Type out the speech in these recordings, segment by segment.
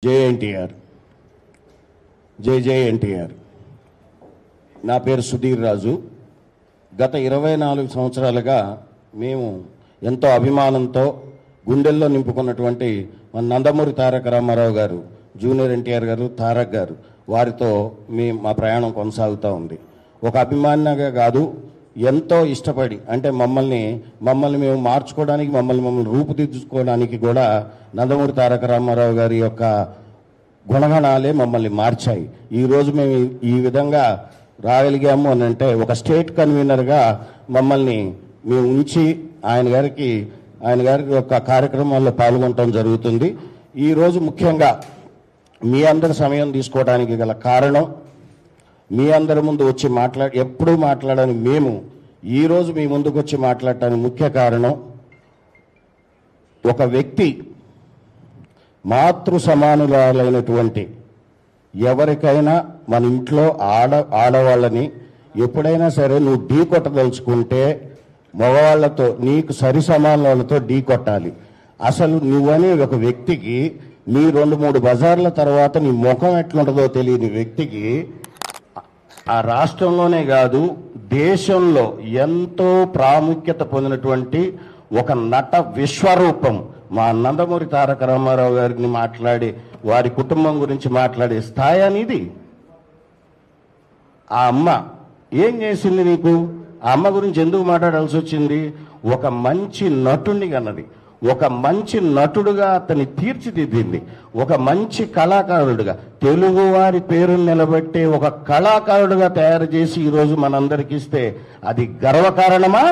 జై ఎన్టీఆర్, జై జై ఎన్టీఆర్. నా పేరు సుధీర్ రాజు. గత 24 సంవత్సరాలుగా మేము ఎంతో అభిమానంతో గుండెల్లో నింపుకున్నటువంటి మన నందమూరి తారక రామారావు గారు, జూనియర్ ఎన్టీఆర్ గారు, తారక్ గారు, వారితో మా ప్రయాణం కొనసాగుతూ ఉంది. ఒక అభిమానిగా కాదు, ఎంతో ఇష్టపడి, అంటే మమ్మల్ని మేము మార్చుకోవడానికి, మమ్మల్ని రూపుదిద్దుకోవడానికి కూడా నందమూరి తారక రామారావు గారి యొక్క గుణగణాలే మమ్మల్ని మార్చాయి. ఈరోజు మేము ఈ విధంగా రాగలిగాము అని అంటే ఒక స్టేట్ కన్వీనర్గా మమ్మల్ని మేము ఉంచి ఆయన గారి యొక్క కార్యక్రమాల్లో పాల్గొనడం జరుగుతుంది. ఈరోజు ముఖ్యంగా మీ అందరి సమయం తీసుకోవడానికి గల కారణం, మీ అందరి ముందు వచ్చి ఎప్పుడూ మాట్లాడని మేము ఈరోజు మీ ముందుకు వచ్చి మాట్లాడటానికి ముఖ్య కారణం, ఒక వ్యక్తి మాతృ సమానులైనటువంటి ఎవరికైనా మన ఇంట్లో ఆడవాళ్ళని ఎప్పుడైనా సరే నువ్వు ఢీ కొట్టదలుచుకుంటే మగవాళ్లతో, నీకు సరి సమానులతో ఢీ కొట్టాలి. అసలు నువ్వనే ఒక వ్యక్తికి నీ 2-3 బజార్ల తర్వాత నీ ముఖం ఎట్లుంటుందో తెలియని వ్యక్తికి ఆ రాష్ట్రంలోనే కాదు దేశంలో ఎంతో ప్రాముఖ్యత పొందినటువంటి ఒక నట విశ్వరూపం మా నందమూరి తారక రామారావు గారిని మాట్లాడి, వారి కుటుంబం గురించి మాట్లాడే స్థాయి అనేది. ఆ అమ్మ ఏం చేసింది నీకు? ఆ అమ్మ గురించి ఎందుకు మాట్లాడాల్సి వచ్చింది? ఒక మంచి నటుడిని కన్నది, ఒక మంచి నటుడుగా అతన్ని తీర్చిదిద్దింది, ఒక మంచి కళాకారుడుగా, తెలుగువారి పేరును నిలబెట్టే ఒక కళాకారుడుగా తయారు చేసి ఈరోజు మనందరికి ఇస్తే అది గర్వకారణమా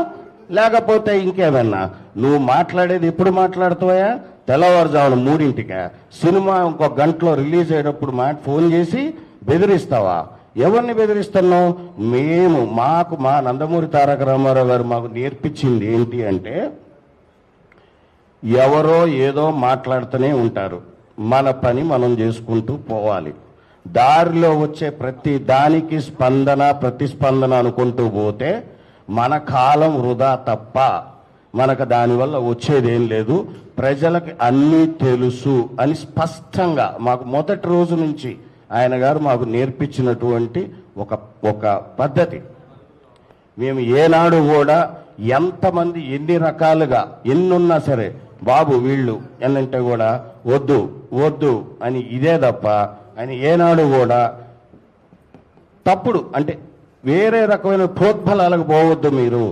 లేకపోతే ఇంకేమన్నా? నువ్వు మాట్లాడేది ఎప్పుడు మాట్లాడుతావా? తెల్లవారుజామున 3ంటికా? సినిమా ఇంకో గంటలో రిలీజ్ అయ్యేటప్పుడు ఫోన్ చేసి బెదిరిస్తావా? ఎవరిని బెదిరిస్తున్నావు? మా నందమూరి తారక రామారావు గారు మాకు నేర్పించింది ఏంటి అంటే, ఎవరో ఏదో మాట్లాడుతూనే ఉంటారు, మన పని మనం చేసుకుంటూ పోవాలి. దారిలో వచ్చే ప్రతి దానికి ప్రతిస్పందన అనుకుంటూ పోతే మన కాలం వృధా తప్ప మనకు దానివల్ల వచ్చేదేం లేదు. ప్రజలకు అన్నీ తెలుసు అని స్పష్టంగా మాకు మొదటి రోజు నుంచి ఆయన గారు మాకు నేర్పించినటువంటి ఒక పద్ధతి. మేము ఏనాడు కూడా ఎంతమంది ఎన్ని రకాలుగా ఎన్నున్నా సరే, బాబు వీళ్ళు ఎన్నంటే కూడా వద్దు అని ఇదే తప్ప అని ఏనాడు కూడా తప్పుడు, అంటే వేరే రకమైన ప్రోద్బలాలకు పోవద్దు. మీరు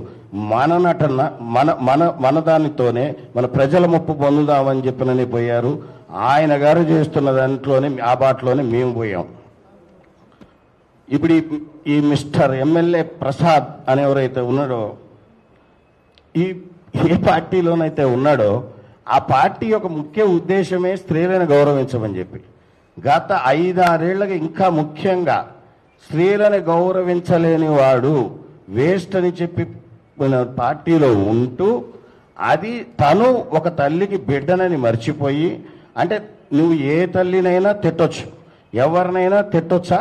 మన నటన మన దానితోనే మన ప్రజల ముప్పు పొందుదామని చెప్పినని పోయారు. ఆయన గారు చేస్తున్న దాంట్లోనే, ఆ బాటలోనే మేము పోయాం. ఇప్పుడు ఈ మిస్టర్ ఎమ్మెల్యే ప్రసాద్ అనేవరైతే ఉన్నాడో, ఏ పార్టీలోనైతే ఉన్నాడో ఆ పార్టీ యొక్క ముఖ్య ఉద్దేశమే స్త్రీలను గౌరవించమని చెప్పి, గత 5-6 ఏళ్ళకి ఇంకా ముఖ్యంగా స్త్రీలను గౌరవించలేని వాడు వేస్ట్ అని చెప్పి పార్టీలో ఉంటూ, అది తను ఒక తల్లికి బిడ్డనని మర్చిపోయి, అంటే నువ్వు ఏ తల్లినైనా తిట్టొచ్చు, ఎవరినైనా తిట్టొచ్చా?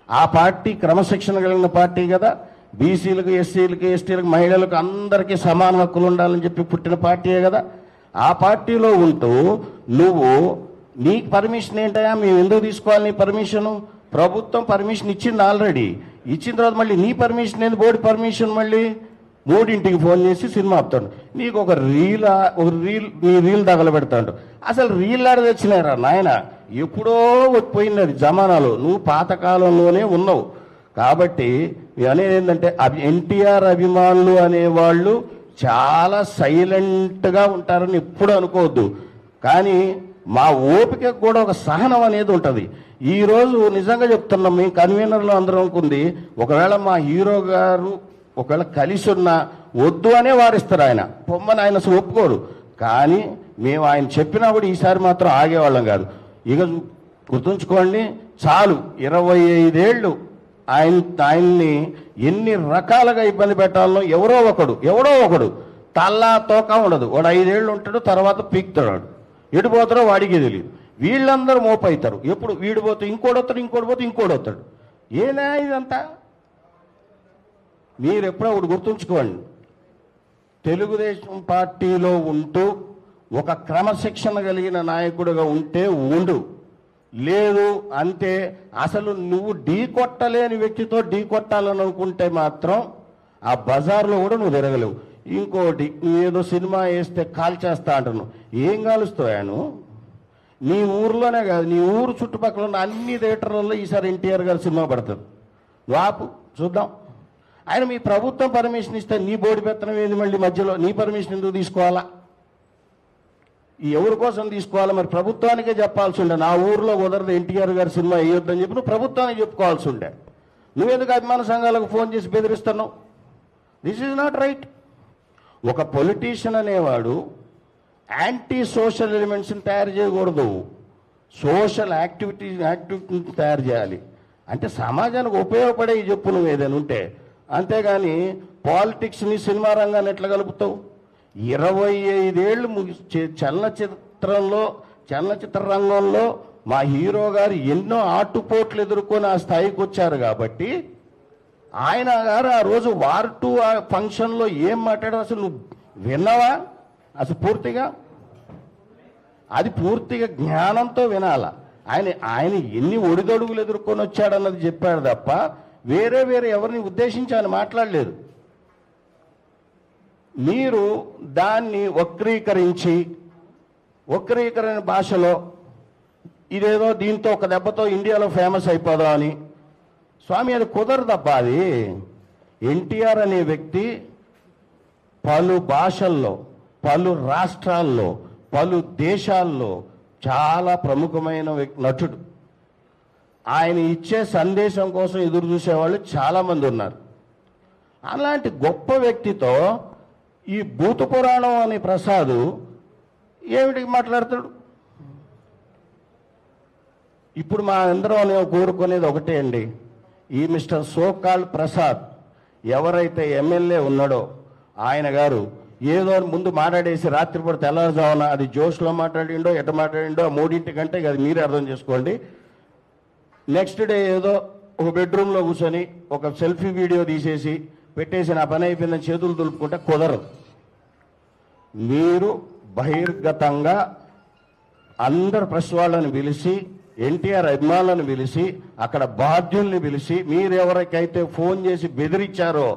ఆ పార్టీ క్రమశిక్షణ కలిగిన పార్టీ కదా. బీసీలకు, ఎస్సీలకు, ఎస్టీలకు, మహిళలకు అందరికీ సమాన హక్కులు ఉండాలని చెప్పి పుట్టిన పార్టీయే కదా. ఆ పార్టీలో ఉంటూ నీకు పర్మిషన్ ఏంటయా? మేము ఎందుకు తీసుకోవాలి నీ పర్మిషను? ప్రభుత్వం పర్మిషన్ ఇచ్చింది, ఆల్రెడీ ఇచ్చిన తర్వాత మళ్ళీ నీ పర్మిషన్ ఏంది? బోర్డు పర్మిషన్ మళ్ళీ 3ంటికి ఫోన్ చేసి సినిమా ఆపుతాడు. నీకు ఒక రీల్ తగలబెడతాడు. అసలు రీల్ ఆడ తెచ్చినారా నాయన? ఎప్పుడో పోయింది అది జమానాలో. నువ్వు పాతకాలంలోనే ఉన్నావు. కాబట్టి అనేది ఏంటంటే, ఎన్టీఆర్ అభిమానులు అనేవాళ్ళు చాలా సైలెంట్గా ఉంటారని ఎప్పుడు అనుకోవద్దు. కానీ మా ఓపిక కూడా ఒక సహనం అనేది ఉంటుంది. ఈరోజు నిజంగా చెప్తున్నాం, మేము కన్వీనర్లో అందరం అనుకుంది, ఒకవేళ మా హీరో గారు ఒకవేళ కలిసి ఉన్నా వద్దు అనే వారిస్తారు. ఆయన పొమ్మని ఆయన ఒప్పుకోరు. కానీ మేము ఆయన చెప్పినా కూడా ఈసారి మాత్రం ఆగేవాళ్ళం కాదు. ఇక గుర్తుంచుకోండి, చాలు 25 ఏళ్ళు ఆయన్ని ఎన్ని రకాలుగా ఇబ్బంది పెట్టాలనో ఎవరో ఒకడు తల్లా తోక ఉండదు. వాడు 5 ఏళ్ళు ఉంటాడు, తర్వాత పీక్తాడు. ఎడిపోతారో వాడికి తెలియదు. వీళ్ళందరూ మోపవుతారు. ఎప్పుడు వీడిపోతే ఇంకోటి వస్తాడు. ఏనా ఇదంతా? మీరు ఎప్పుడో ఒకటి గుర్తుంచుకోండి, తెలుగుదేశం పార్టీలో ఉంటూ ఒక క్రమశిక్షణ కలిగిన నాయకుడిగా ఉంటే ఉండు, లేదు అంతే. అసలు నువ్వు ఢీ కొట్టలేని వ్యక్తితో ఢీ కొట్టాలని అనుకుంటే మాత్రం ఆ బజార్లో కూడా నువ్వు తిరగలేవు. ఇంకోటి, నువ్వేదో సినిమా వేస్తే కాల్చేస్తా అంటున్నావు. ఏం కాలుస్తావు? నీ ఊర్లోనే కాదు, నీ ఊరు చుట్టుపక్కల ఉన్న అన్ని థియేటర్లలో ఈసారి ఎన్టీఆర్ గారి సినిమా పడుతుంది. నువ్వు ఆపు, చూద్దాం. ఆయన మీ ప్రభుత్వం పర్మిషన్ ఇస్తే నీ బోర్డు పెత్తనం ఏంది? మళ్ళీ మధ్యలో నీ పర్మిషన్ ఎందుకు తీసుకోవాలా? ఎవరి కోసం తీసుకోవాలా? మరి ప్రభుత్వానికే చెప్పాల్సి ఉండే, నా ఊర్లో కుదరదు ఎన్టీఆర్ గారి సినిమా వేయొద్దని చెప్పి నువ్వు ప్రభుత్వానికి చెప్పుకోవాల్సి ఉండే. నువ్వెందుకు అభిమాన సంఘాలకు ఫోన్ చేసి బెదిరిస్తున్నావు? This is not right. ఒక పొలిటీషియన్ అనేవాడు యాంటీ సోషల్ ఎలిమెంట్స్ని తయారు చేయకూడదు, సోషల్ యాక్టివిటీని తయారు చేయాలి. అంటే సమాజానికి ఉపయోగపడే చెప్పు నువ్వు ఏదైనా ఉంటే. అంతేగాని పాలిటిక్స్ని సినిమా రంగాన్ని ఎట్లా కలుపుతావు? 25 ఏళ్ళు చలనచిత్ర రంగంలో మా హీరో గారు ఎన్నో ఆటుపోట్లు ఎదుర్కొని ఆ స్థాయికి వచ్చారు. కాబట్టి ఆయన గారు ఆ రోజు వార్ 2 ఫంక్షన్లో ఏం మాట్లాడారు అసలు నువ్వు విన్నావా? అసలు పూర్తిగా అది పూర్తిగా జ్ఞానంతో వినాల. ఆయన ఎన్ని ఒడిదొడుగులు ఎదుర్కొని వచ్చాడన్నది చెప్పాడు తప్ప వేరే ఎవరిని ఉద్దేశించి ఆయన మాట్లాడలేదు. మీరు దాన్ని వక్రీకరణ భాషలో ఇదేదో దీంతో ఒక దెబ్బతో ఇండియాలో ఫేమస్ అయిపోదామని, స్వామి అది కుదరదబ్బా. అది ఎన్టీఆర్ అనే వ్యక్తి పలు భాషల్లో, పలు రాష్ట్రాల్లో, పలు దేశాల్లో చాలా ప్రముఖమైన నటుడు. ఆయన ఇచ్చే సందేశం కోసం ఎదురు చూసేవాళ్ళు చాలామంది ఉన్నారు. అలాంటి గొప్ప వ్యక్తితో ఈ భూత పురాణం అనే ప్రసాద్ ఏమిటి మాట్లాడతాడు? ఇప్పుడు మా అందరం కోరుకునేది ఒకటే అండి, ఈ మిస్టర్ సోకాల్ ప్రసాద్ ఎవరైతే ఎమ్మెల్యే ఉన్నాడో ఆయన గారు ఏదో ముందు మాట్లాడేసి రాత్రిపూట తెల్లవారుజామున అది జోష్లో మాట్లాడిండో ఎట మాట్లాడిండో ఆ 3 కంటే అది మీరే అర్థం చేసుకోండి. నెక్స్ట్ డే ఏదో ఒక బెడ్రూమ్లో కూర్చొని ఒక సెల్ఫీ వీడియో తీసేసి పెట్టేసి నా పని అయిపోయిందని చేతులు దులుపుకుంటే కుదరదు. మీరు బహిర్గతంగా అందరు ప్రెస్ వాళ్ళని పిలిచి, ఎన్టీఆర్ అభిమానులను పిలిచి, అక్కడ బాధ్యుల్ని పిలిచి, మీరు ఎవరికైతే ఫోన్ చేసి బెదిరించారో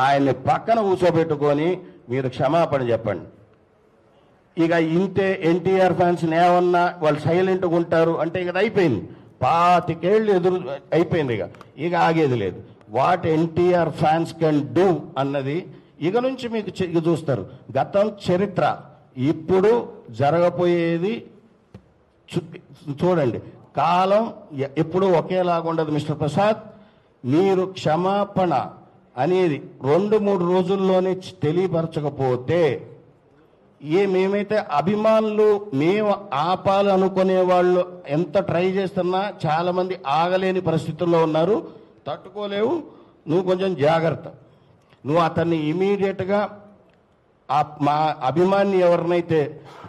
ఆయన్ని పక్కన కూర్చోబెట్టుకొని మీరు క్షమాపణ చెప్పండి. ఇక ఇంతే, ఎన్టీఆర్ ఫ్యాన్స్ ఏమన్నా వాళ్ళు సైలెంట్గా ఉంటారు అంటే ఇక అయిపోయింది. 25 ఏళ్ళు ఎదురు అయిపోయింది. ఇక ఆగేది లేదు. What NTR fans can do అన్నది ఇక నుంచి మీకు చూస్తారు. గతం, చరిత్ర, ఇప్పుడు జరగబోయేది చూడండి. కాలం ఎప్పుడూ ఒకేలాగా ఉండదు మిస్టర్ ప్రసాద్. మీరు క్షమాపణ అనేది 2-3 రోజుల్లోనే తెలియపరచకపోతే మేమైతే అభిమానులు మేము ఆపాలనుకునే వాళ్ళు ఎంత ట్రై చేస్తున్నా చాలా మంది ఆగలేని పరిస్థితుల్లో ఉన్నారు, తట్టుకోలేవు. నువ్వు కొంచెం జాగ్రత్త. నువ్వు అతన్ని ఇమీడియట్గా మా అభిమాని ఎవరినైతే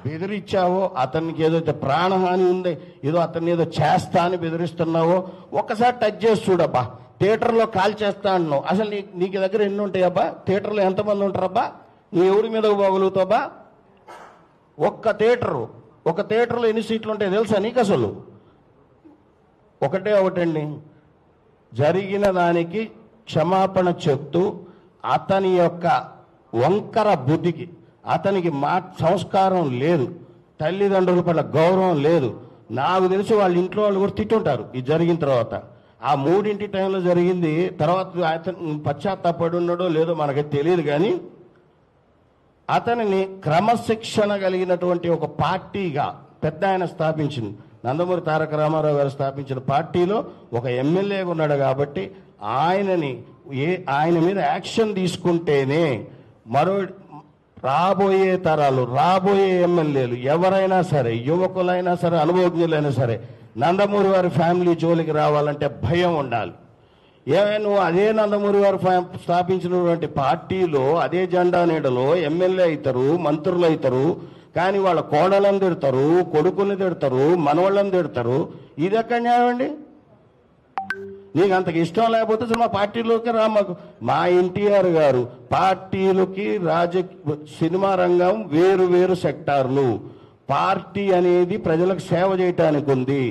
బెదిరించావో, అతనికి ఏదైతే ప్రాణహాని ఉంది, ఏదో అతన్ని ఏదో చేస్తా అని బెదిరిస్తున్నావో ఒక్కసారి టచ్ చేసి చూడబ్బా. థియేటర్లో కాల్ చేస్తా అన్నావు, అసలు నీకు దగ్గర ఎన్ని ఉంటాయబ్బా? థియేటర్లో ఎంతమంది ఉంటారబ్బా? నువ్వు ఎవరి మీద పోగలుగుతావబ్బా? ఒక థియేటర్లో ఎన్ని సీట్లు ఉంటాయి తెలుసా నీకు? అసలు ఒకటండి, జరిగిన దానికి క్షమాపణ చెప్తూ అతని యొక్క వంకర బుద్ధికి, అతనికి సంస్కారం లేదు, తల్లిదండ్రుల పట్ల గౌరవం లేదు. నాకు తెలిసి వాళ్ళ ఇంట్లో వాళ్ళు కూడా తిట్టుంటారు ఇది జరిగిన తర్వాత. ఆ 3 టైంలో జరిగింది. తర్వాత అతను పశ్చాత్తాపడి ఉన్నాడో లేదో మనకి తెలియదు, కానీ అతనిని క్రమశిక్షణ కలిగినటువంటి ఒక పార్టీగా పెద్ద ఆయన స్థాపించింది, నందమూరి తారక రామారావు గారు స్థాపించిన పార్టీలో ఒక ఎమ్మెల్యేగా ఉన్నాడు. కాబట్టి ఆయన మీద యాక్షన్ తీసుకుంటేనే రాబోయే తరాలు, రాబోయే ఎమ్మెల్యేలు ఎవరైనా సరే, యువకులైనా సరే, అనుభవజ్ఞులైనా సరే, నందమూరి వారి ఫ్యామిలీ జోలికి రావాలంటే భయం ఉండాలి. నువ్వు అదే నందమూరి వారు స్థాపించినటువంటి పార్టీలో అదే జెండా నీడలో ఎమ్మెల్యే అవుతారు, మంత్రులు అవుతారు, కానీ వాళ్ళ కోడలను తిడతారు, కొడుకుని తిడతారు, మనవాళ్ళని తిడతారు. ఇది ఎక్కడ న్యాయం అండి? నీకు అంతకు ఇష్టం లేకపోతే మా పార్టీలోకి రా. మా ఎన్టీఆర్ గారు పార్టీలకి సినిమా రంగం వేరు సెక్టార్లు. పార్టీ అనేది ప్రజలకు సేవ చేయటానికి ఉంది.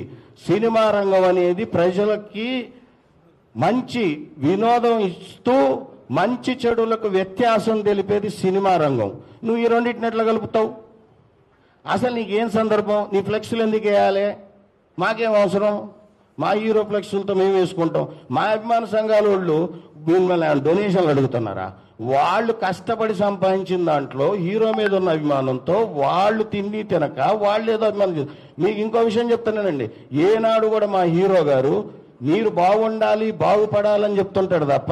సినిమా రంగం అనేది ప్రజలకి మంచి వినోదం ఇస్తూ మంచి చెడులకు వ్యత్యాసం తెలిపేది సినిమా రంగం. నువ్వు ఈ రెండింటిని ఎట్లా కలుపుతావు? అసలు నీకేం సందర్భం? నీ ఫ్లెక్స్లు ఎందుకు వేయాలి? మాకేం అవసరం? మా హీరో ఫ్లెక్స్లతో మేము వేసుకుంటాం. మా అభిమాన సంఘాల వాళ్ళు మిమ్మల్ని డొనేషన్లు అడుగుతున్నారా? వాళ్ళు కష్టపడి సంపాదించిన దాంట్లో హీరో మీద ఉన్న అభిమానంతో వాళ్ళు తిండి తినక వాళ్ళు ఏదో అభిమానం. మీకు ఇంకో విషయం చెప్తున్నానండి, ఏనాడు కూడా మా హీరో గారు మీరు బాగుండాలి బాగుపడాలని చెప్తుంటాడు తప్ప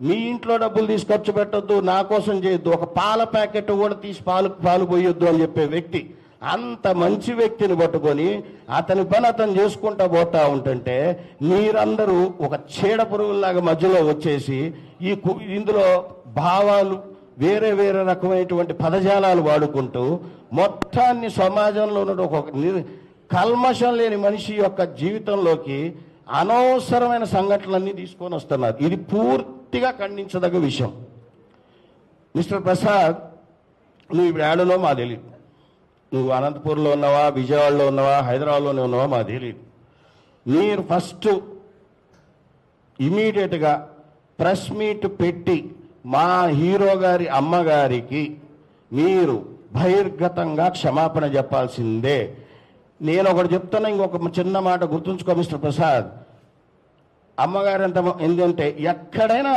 మీ ఇంట్లో డబ్బులు తీసి ఖర్చు పెట్టొద్దు, నా కోసం చేయొద్దు, ఒక పాల ప్యాకెట్ కూడా తీసి పాలు పోయొద్దు అని చెప్పే వ్యక్తి. అంత మంచి వ్యక్తిని పట్టుకొని అతని పని అతను చేసుకుంటా పోతా ఉంటుంటే మీరందరూ ఒక చీడ పురుగుల్లాగా మధ్యలో వచ్చేసి ఇందులో భావాలు వేరే వేరే రకమైనటువంటి పదజాలాలు వాడుకుంటూ మొత్తాన్ని సమాజంలో ఉన్న ఒక కల్మషం లేని మనిషి యొక్క జీవితంలోకి అనవసరమైన సంఘటనలన్నీ తీసుకొని వస్తున్నారు. ఇది పూర్తిగా ఖండించదగ్గ విషయం. మిస్టర్ ప్రసాద్, నువ్వు ఇప్పుడు ఏడనో మా తెలియదు. నువ్వు అనంతపూర్లో ఉన్నావా, విజయవాడలో ఉన్నావా, హైదరాబాద్లోనే ఉన్నావా మా తెలియదు. మీరు ఫస్ట్ ఇమీడియట్గా ప్రెస్ మీట్ పెట్టి మా హీరో గారి అమ్మగారికి మీరు బహిర్గతంగా క్షమాపణ చెప్పాల్సిందే. నేను ఒకటి చెప్తున్నా, ఇంకొక చిన్న మాట గుర్తుంచుకో మిస్టర్ ప్రసాద్. అమ్మగారు ఎందుకంటే ఎక్కడైనా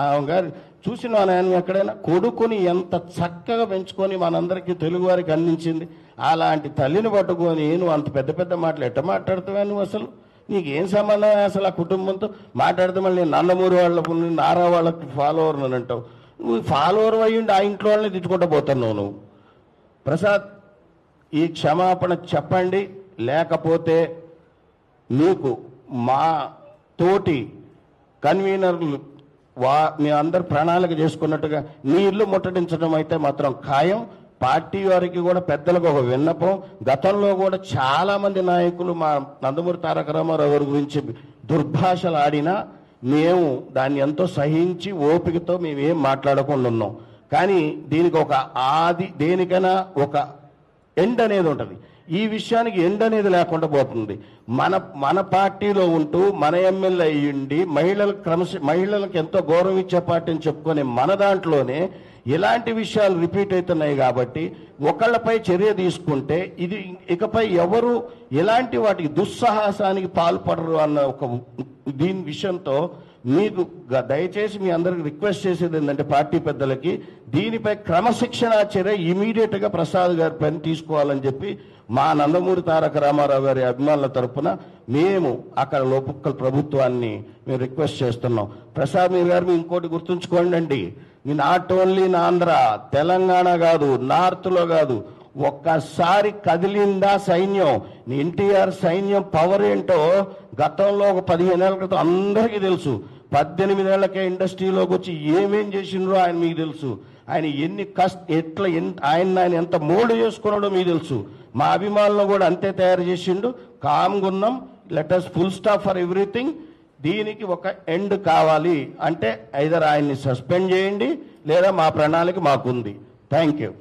ఆమెగారు చూసిన ఆయన ఎక్కడైనా కొడుకుని ఎంత చక్కగా పెంచుకొని మనందరికీ తెలుగువారికి అందించింది. అలాంటి తల్లిని పట్టుకొని నువ్వు అంత పెద్ద పెద్ద మాటలు ఎట్ట మాట్లాడుతావా? నువ్వు అసలు నీకేం సంబంధం అసలు ఆ కుటుంబంతో మాట్లాడితే? మళ్ళీ నేను నందమూరి వాళ్ళకు నారా వాళ్ళకి ఫాలోవర్ అని అంటావు. నువ్వు ఫాలోవర్ అయ్యిండి ఆ ఇంట్లో వాళ్ళని తిట్టుకుంటూ పోతున్నావు నువ్వు. ప్రసాద్, ఈ క్షమాపణ చెప్పండి, లేకపోతే మీకు మా తోటి కన్వీనర్లు మీ అందరు ప్రణాళిక చేసుకున్నట్టుగా నీ ఇల్లు ముట్టడించడం అయితే మాత్రం ఖాయం. పార్టీ వారికి కూడా పెద్దలకు ఒక విన్నపం, గతంలో కూడా చాలా మంది నాయకులు మా నందమూరి తారక రామారావు గారి గురించి దుర్భాషలు ఆడినా మేము దాన్ని ఎంతో సహించి ఓపికతో మేము ఏం మాట్లాడకుండా ఉన్నాం. కానీ దీనికి దేనికైనా ఒక ఎండ్ అనేది ఉంటుంది. ఈ విషయానికి ఎండ్ అనేది లేకుండా పోతుంది. మన పార్టీలో ఉంటూ మన ఎమ్మెల్యే అయ్యిండి మహిళలకు ఎంతో గౌరవం ఇచ్చే పార్టీని చెప్పుకొని మన దాంట్లోనే ఇలాంటి విషయాలు రిపీట్ అవుతున్నాయి. కాబట్టి ఒకళ్ళపై చర్య తీసుకుంటే ఇది ఇకపై ఎవరు ఎలాంటి వాటికి దుస్సాహసానికి పాల్పడరు అన్న ఒక దీని విషయంతో మీకు దయచేసి మీ అందరికి రిక్వెస్ట్ చేసేది ఏంటంటే పార్టీ పెద్దలకి దీనిపై క్రమశిక్షణ చర్య ఇమీడియట్గా ప్రసాద్ గారి పైన తీసుకోవాలని చెప్పి మా నందమూరి తారక రామారావు గారి అభిమానుల తరఫున మేము అక్కడ లోపల ప్రభుత్వాన్ని మేము రిక్వెస్ట్ చేస్తున్నాం. ప్రసాద్ గారు మీ ఇంకోటి గుర్తుంచుకోండి అండి, me not only in Andhra, Telangana కాదు, నార్త్లో కాదు, ఒక్కసారి కదిలిందా సైన్యం, ఎన్టీఆర్ సైన్యం పవర్ ఏంటో గతంలో ఒక 15 ఏళ్ల క్రితం అందరికీ తెలుసు. 18 ఏళ్లకే ఇండస్ట్రీలోకి వచ్చి ఏమేం చేసిండ్రో ఆయన మీకు తెలుసు. ఆయన ఆయన ఎంత మోల్డ్ చేసుకున్నాడో మీకు తెలుసు. మా అభిమానులు కూడా అంతే తయారు చేసిండు. కామ్గున్నాం, let us full stop for everything. దీనికి ఒక ఎండ్ కావాలి అంటే ఐదర్ ఆయన్ని సస్పెండ్ చేయండి లేదా మా ప్రణాళిక మాకుంది. Thank you.